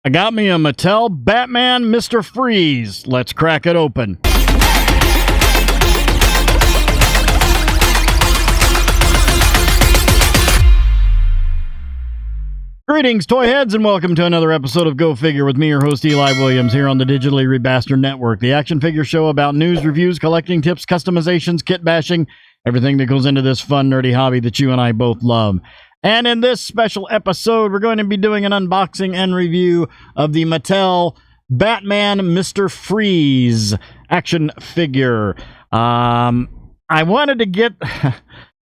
I got me a Mattel Batman Mr. Freeze. Let's crack it open. Greetings, toy heads, and welcome to another episode of Go Figure with me, your host, Eli Williams, here on the Digitally Rebastard Network, the action figure show about news, reviews, collecting tips, customizations, kit bashing, everything that goes into this fun, nerdy hobby that you and I both love. And in this special episode, we're going to be doing an unboxing and review of the Mattel Batman Mr. Freeze action figure. I wanted to get...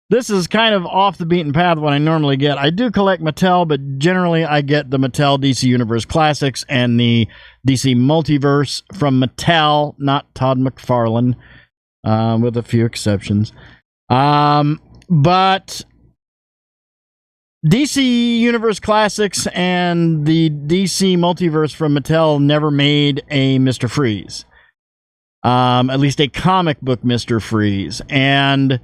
This is kind of off the beaten path what I normally get. I do collect Mattel, but generally I get the Mattel DC Universe Classics and the DC Multiverse from Mattel, not Todd McFarlane, with a few exceptions. But DC Universe Classics and the DC Multiverse from Mattel never made a Mr. Freeze. At least a comic book Mr. Freeze. And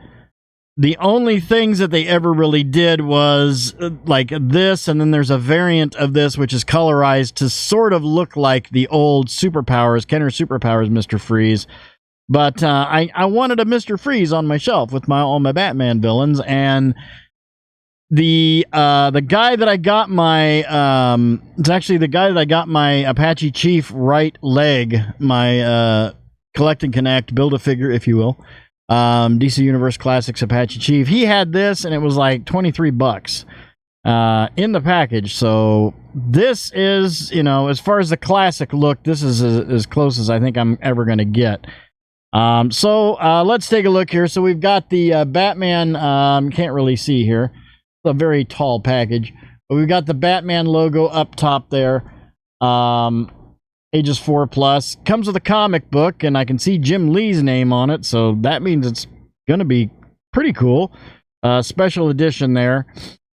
the only things that they ever really did was like this, and then there's a variant of this which is colorized to sort of look like the old Superpowers, Kenner Superpowers Mr. Freeze. But I wanted a Mr. Freeze on my shelf with all my Batman villains, and the guy that I got my it's actually the guy that I got my Apache Chief right leg, my collect and connect, build a figure, if you will, DC Universe Classics Apache Chief. He had this, and it was like $23 in the package. So this is, you know, as far as the classic look, this is as close as I think I'm ever going to get. So let's take a look here. So we've got the Batman, can't really see here. It's a very tall package, but we've got the Batman logo up top there. Ages 4+. Comes with a comic book, and I can see Jim Lee's name on it, so that means it's going to be pretty cool. Special edition there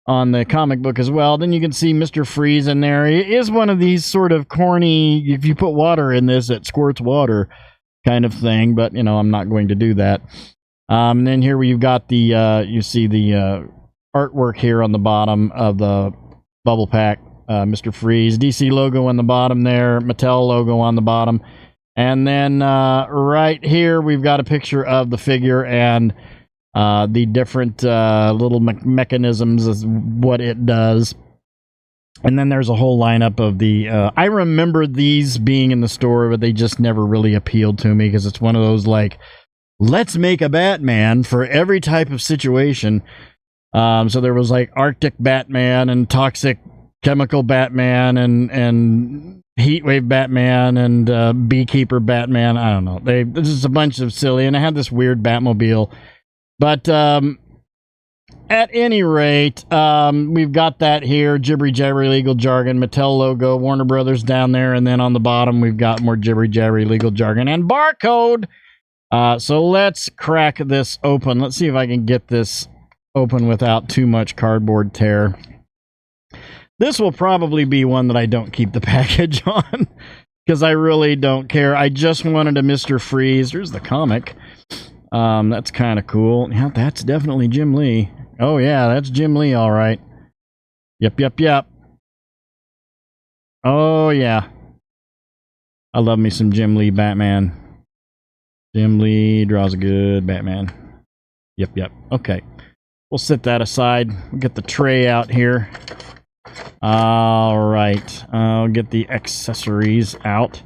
on the comic book as well. Then you can see Mr. Freeze in there. He is one of these sort of corny, if you put water in this, it squirts water kind of thing, but, you know, I'm not going to do that. And then here you've got the, you see the artwork here on the bottom of the bubble pack. Mr. Freeze, DC logo on the bottom there, Mattel logo on the bottom, and then right here we've got a picture of the figure and the different little mechanisms of what it does. And then there's a whole lineup of the I remember these being in the store, but they just never really appealed to me because it's one of those like, let's make a Batman for every type of situation. So there was like Arctic Batman and Toxic Chemical Batman and Heatwave Batman and Beekeeper Batman. I don't know. This is a bunch of silly, and I had this weird Batmobile. But at any rate, we've got that here. Jibbery jabbery legal jargon, Mattel logo, Warner Brothers down there, and then on the bottom we've got more jibbery jabbery legal jargon and barcode. So let's crack this open. Let's see if I can get this open without too much cardboard tear. This will probably be one that I don't keep the package on because I really don't care. I just wanted a Mr. Freeze. There's the comic. That's kind of cool. Yeah, that's definitely Jim Lee. Oh, yeah, that's Jim Lee, all right. Yep. Oh, yeah. I love me some Jim Lee Batman. Jim Lee draws a good Batman. Yep. Okay. We'll set that aside. We'll get the tray out here. All right, I'll get the accessories out.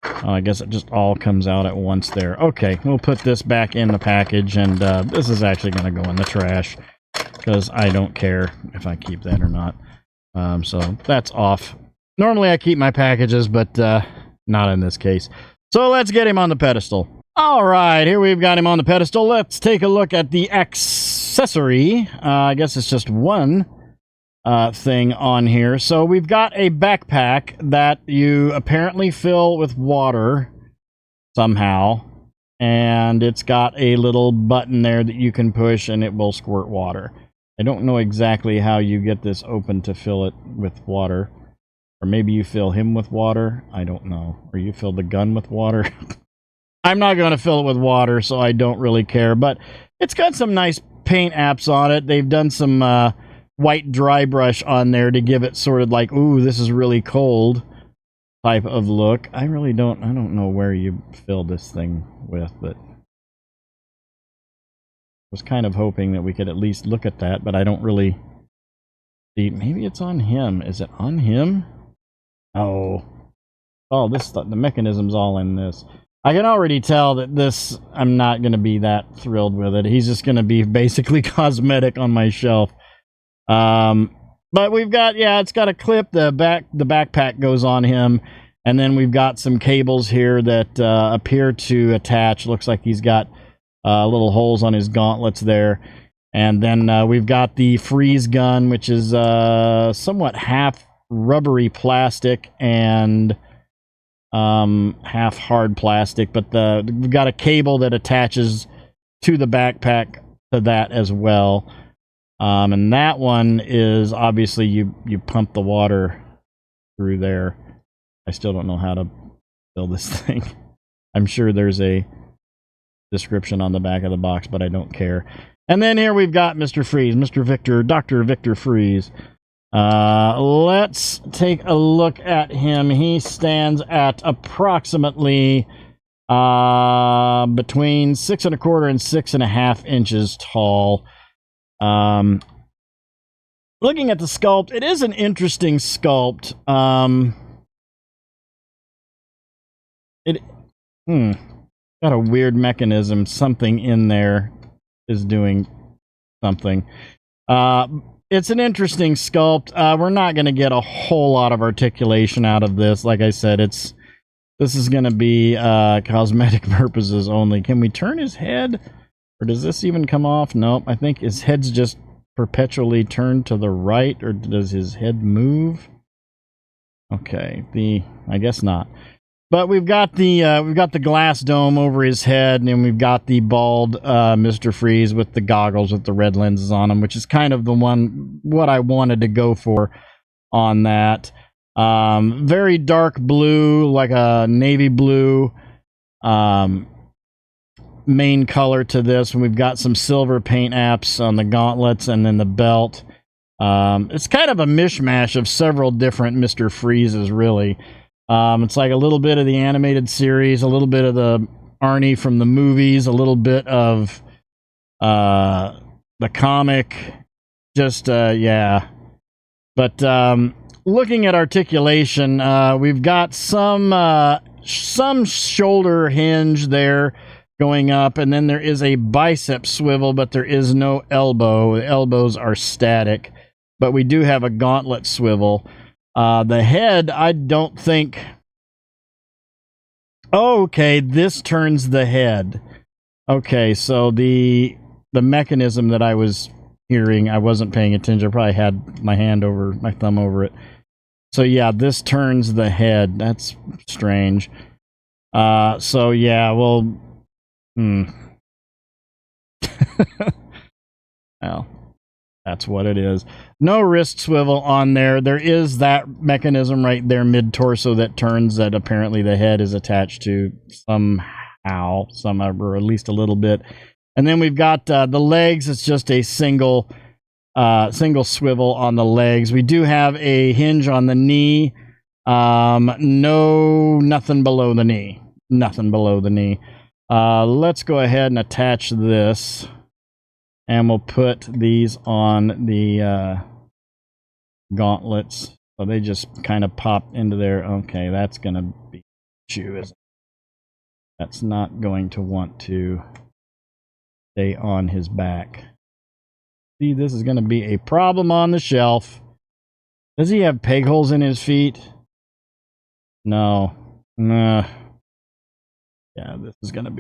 I guess it just all comes out at once there. Okay, we'll put this back in the package, and this is actually going to go in the trash because I don't care if I keep that or not. So that's off. Normally I keep my packages, but not in this case. So let's get him on the pedestal. All right, here we've got him on the pedestal. Let's take a look at the accessory. I guess it's just one thing on here. So we've got a backpack that you apparently fill with water somehow, and it's got a little button there that you can push and it will squirt water. I don't know exactly how you get this open to fill it with water, or maybe you fill him with water. I don't know. Or you fill the gun with water. I'm not going to fill it with water, so I don't really care, but it's got some nice paint apps on it. They've done some white dry brush on there to give it sort of like, ooh, this is really cold type of look. I don't know where you fill this thing with, but was kind of hoping that we could at least look at that, but I don't really see. Maybe it's on him. Is it on him? Oh. Oh, the mechanism's all in this. I can already tell that this, I'm not going to be that thrilled with it. He's just going to be basically cosmetic on my shelf. But we've got, yeah, it's got a clip. The backpack goes on him. And then we've got some cables here that appear to attach. Looks like he's got little holes on his gauntlets there. And then we've got the freeze gun, which is somewhat half rubbery plastic and half hard plastic. But we've got a cable that attaches to the backpack to that as well. And that one is obviously you pump the water through there. I still don't know how to build this thing. I'm sure there's a description on the back of the box, but I don't care. And then here we've got Mr. Freeze, Dr. Victor Freeze. Let's take a look at him. He stands at approximately between 6 1/4 and 6.5 inches tall. Looking at the sculpt, it is an interesting sculpt. Got a weird mechanism. Something in there is doing something. It's an interesting sculpt. We're not going to get a whole lot of articulation out of this. Like I said, this is going to be cosmetic purposes only. Can we turn his head? Or does this even come off? Nope. I think his head's just perpetually turned to the right. Or does his head move? Okay. I guess not. But we've got the glass dome over his head, and we've got the bald Mr. Freeze with the goggles with the red lenses on them, which is kind of what I wanted to go for on that. Very dark blue, like a navy blue main color to this, and we've got some silver paint apps on the gauntlets and then the belt. It's kind of a mishmash of several different Mr. Freezes, really. It's like a little bit of the animated series, a little bit of the Arnie from the movies, a little bit of the comic. Just, yeah. But looking at articulation, we've got some shoulder hinge there going up, and then there is a bicep swivel, but there is no elbow. The elbows are static, but we do have a gauntlet swivel. The head, I don't think... Oh, okay, this turns the head. Okay, so the mechanism that I was hearing, I wasn't paying attention. I probably had my thumb over it. So yeah, this turns the head. That's strange. So yeah, well... Well... That's what it is. No wrist swivel on there. There is that mechanism right there mid-torso that turns, that apparently the head is attached to somehow, or at least a little bit. And then we've got the legs. It's just a single swivel on the legs. We do have a hinge on the knee. Nothing below the knee. Nothing below the knee. Let's go ahead and attach this. And we'll put these on the gauntlets. So they just kind of pop into there. Okay, that's going to be issue, isn't it? That's not going to want to stay on his back. See, this is going to be a problem on the shelf. Does he have peg holes in his feet? No. Yeah, this is going to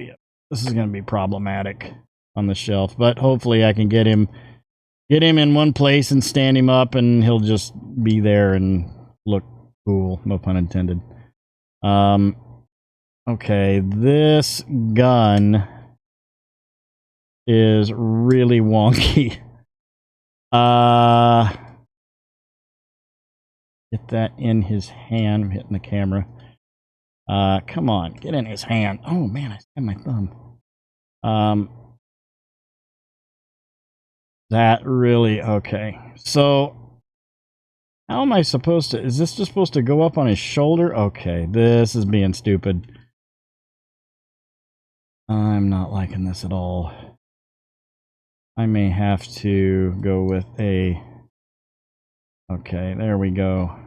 be problematic on the shelf, but hopefully I can get him in one place and stand him up, and he'll just be there and look cool, no pun intended. Okay, this gun is really wonky. Get that in his hand. I'm hitting the camera. Come on, get in his hand. Oh man, I stabbed my thumb. That really, okay. So How am I supposed to... Is this just supposed to go up on his shoulder? Okay, this is being stupid. I'm not liking this at all. I may have to go with a... Okay, there we go.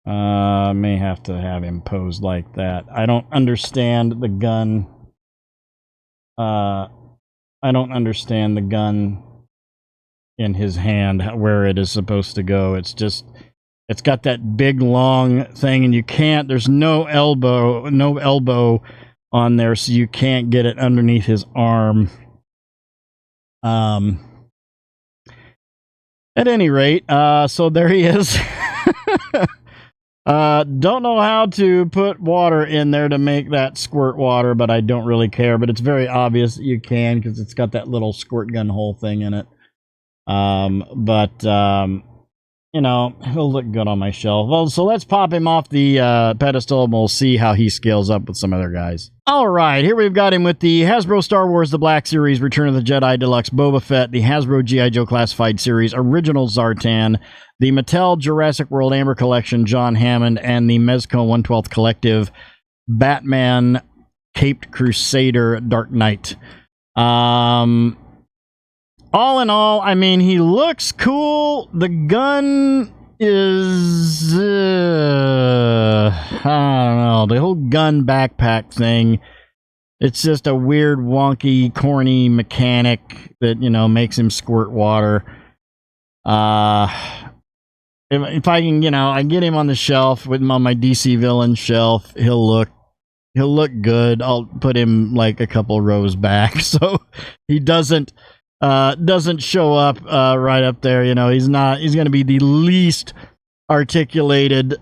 May have to have him posed like that. I don't understand the gun. I don't understand the gun in his hand, where it is supposed to go. It's just, it's got that big long thing, and you can't, there's no elbow on there, so you can't get it underneath his arm. At any rate, so there he is. Don't know how to put water in there to make that squirt water, but I don't really care. But it's very obvious that you can, because it's got that little squirt gun hole thing in it. You know, he'll look good on my shelf. Well, so let's pop him off the pedestal, and we'll see how he scales up with some other guys. All right, here we've got him with the Hasbro Star Wars The Black Series, Return of the Jedi Deluxe Boba Fett, the Hasbro G.I. Joe Classified Series, Original Zartan, the Mattel Jurassic World Amber Collection, John Hammond, and the Mezco 1/12 Collective Batman Caped Crusader Dark Knight. All in all, I mean, he looks cool. The gun is... I don't know. The whole gun backpack thing, it's just a weird, wonky, corny mechanic that, you know, makes him squirt water. If I can, you know, I get him on the shelf, with him on my DC villain shelf, he'll look good. I'll put him like a couple rows back, so he doesn't show up right up there. You know, he's going to be the least articulated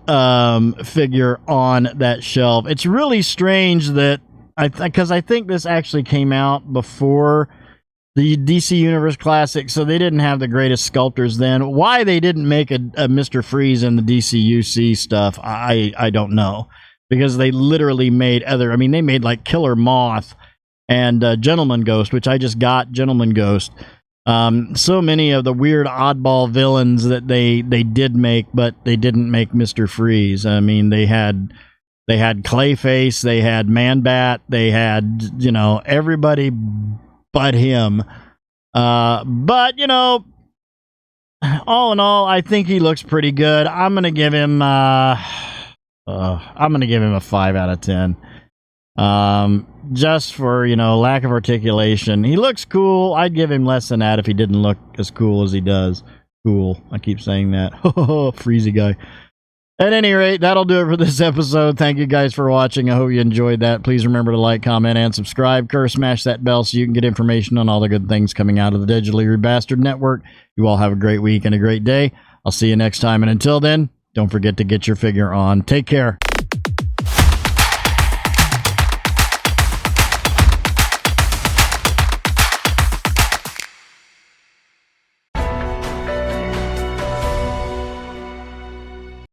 figure on that shelf. It's really strange that because I think this actually came out before the DC Universe Classic, so they didn't have the greatest sculptors then. Why they didn't make a Mr. Freeze in the DCUC stuff, I don't know, because they literally made other. I mean, they made like Killer Moth and Gentleman Ghost, which I just got Gentleman Ghost. So many of the weird oddball villains that they did make, but they didn't make Mr. Freeze. I mean, they had Clayface, they had Man-Bat, they had, you know, everybody but him. But, you know, all in all, I think he looks pretty good. I'm gonna give him a 5 out of 10. Just for, you know, lack of articulation. He looks cool. I'd give him less than that if he didn't look as cool as he does. Cool. I keep saying that. Freezy guy. At any rate, that'll do it for this episode. Thank you guys for watching. I hope you enjoyed that. Please remember to like, comment, and subscribe. Smash that bell so you can get information on all the good things coming out of the Digitally Rebastard Network. You all have a great week and a great day. I'll see you next time. And until then, don't forget to get your figure on. Take care.